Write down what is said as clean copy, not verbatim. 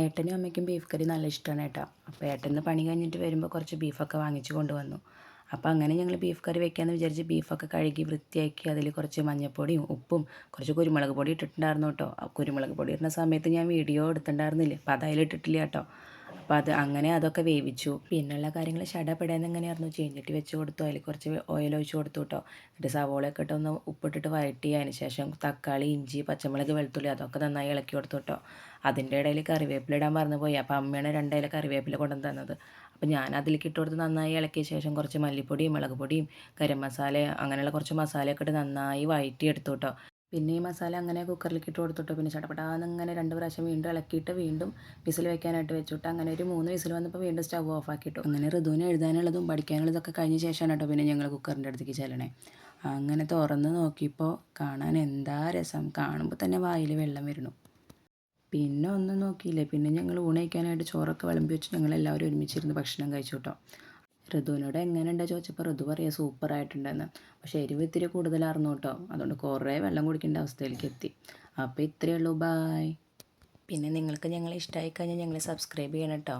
ഏട്ടനും അമ്മയ്ക്കും ബീഫ് കറി നല്ല ഇഷ്ടമാണ് ഏട്ടാ. അപ്പോൾ ഏട്ടന് പണി കഴിഞ്ഞിട്ട് വരുമ്പോൾ കുറച്ച് ബീഫൊക്കെ വാങ്ങിച്ച് കൊണ്ടുവന്നു. അപ്പോൾ അങ്ങനെ ഞങ്ങൾ ബീഫ് കറി വെക്കാമെന്ന് വിചാരിച്ച് ബീഫൊക്കെ കഴുകി വൃത്തിയാക്കി അതിൽ കുറച്ച് മഞ്ഞൾപ്പൊടിയും ഉപ്പും കുറച്ച് കുരുമുളക് പൊടി ഇട്ടിട്ടുണ്ടായിരുന്നു കേട്ടോ. ആ കുരുമുളക് പൊടി ഇടുന്ന സമയത്ത് ഞാൻ വീഡിയോ എടുത്തിട്ടുണ്ടായിരുന്നില്ല, അപ്പോൾ അത് അതിലിട്ടിട്ടില്ല കേട്ടോ. അപ്പോൾ അങ്ങനെ അതൊക്കെ വേവിച്ചു. പിന്നെയുള്ള കാര്യങ്ങൾ ഷടപെടാന്ന് എങ്ങനെയായിരുന്നു, ചീഞ്ചട്ടി വെച്ച് കൊടുത്തു, അതിൽ കുറച്ച് ഓയിൽ ഒഴിച്ച് കൊടുത്തു കേട്ടോ. എന്നിട്ട് സവോളയൊക്കെ ഇട്ടൊന്ന് ഉപ്പിട്ടിട്ട് വഴറ്റി അതിന് ശേഷം തക്കാളി, ഇഞ്ചി, പച്ചമുളക്, വെളുത്തുള്ളി അതൊക്കെ നന്നായി ഇളക്കി കൊടുത്തു കേട്ടോ. അതിൻ്റെ ഇടയിൽ കറിവേപ്പില ഇടാൻ മറന്നു പോയി. അപ്പോൾ അമ്മയാണ് 2 ഇല കറിവേപ്പില കൊണ്ടുവന്ന് തന്നത്. അപ്പോൾ ഞാൻ അതിലേക്ക് ഇട്ട് കൊടുത്ത് നന്നായി ഇളക്കിയ ശേഷം കുറച്ച് മല്ലിപ്പൊടിയും മുളക് പൊടിയും ഗരം മസാല അങ്ങനെയുള്ള കുറച്ച് മസാലയൊക്കെ ഇട്ട് നന്നായി വഴറ്റിയെടുത്തു കേട്ടോ. പിന്നെ ഈ മസാല അങ്ങനെ കുക്കറിലേക്ക് ഇട്ട് കൊടുത്തിട്ട് പിന്നെ ചടപടാന്ന് അങ്ങനെ 2 പ്രാവശ്യം വീണ്ടും ഇളക്കിയിട്ട് വീണ്ടും വിസിൽ വെക്കാനായിട്ട് വെച്ചിട്ട് അങ്ങനെ ഒരു 3 വിസിൽ വന്നപ്പോൾ വീണ്ടും സ്റ്റവ് ഓഫ് ആക്കിയിട്ടു. അങ്ങനെ ഋതുവിന് എഴുതാനുള്ളതും പഠിക്കാനുള്ളതൊക്കെ കഴിഞ്ഞ ശേഷമാണ് കേട്ടോ പിന്നെ ഞങ്ങൾ കുക്കറിൻ്റെ അടുത്തേക്ക് ചെല്ലണേ. അങ്ങനെ തുറന്ന് നോക്കിയപ്പോൾ കാണാൻ എന്താ രസം, കാണുമ്പോൾ തന്നെ വായിൽ വെള്ളം വരുന്നു. പിന്നെ ഒന്നും നോക്കിയില്ലേ, പിന്നെ ഞങ്ങൾ ഊണ് കഴിക്കാനായിട്ട് ചോറൊക്കെ വിളമ്പി വെച്ച് ഞങ്ങളെല്ലാവരും ഒരുമിച്ചിരുന്ന് ഭക്ഷണം കഴിച്ചു കേട്ടോ. ഋതുവിനോട് എങ്ങനെയുണ്ടോ ചോദിച്ചപ്പോൾ ഋതു പറയുക സൂപ്പറായിട്ടുണ്ടെന്ന്. പക്ഷേ എരിവ് ഇത്തിരി കൂടുതലായിരുന്നു കേട്ടോ, അതുകൊണ്ട് കുറേ വെള്ളം കുടിക്കേണ്ട അവസ്ഥയിലേക്ക് എത്തി. അപ്പോൾ ഇത്രയേ ഉള്ളൂ, ബായ്. പിന്നെ നിങ്ങൾക്ക് ഞങ്ങളെ ഇഷ്ടമായി കഴിഞ്ഞാൽ ഞങ്ങളെ സബ്സ്ക്രൈബ് ചെയ്യണം കേട്ടോ.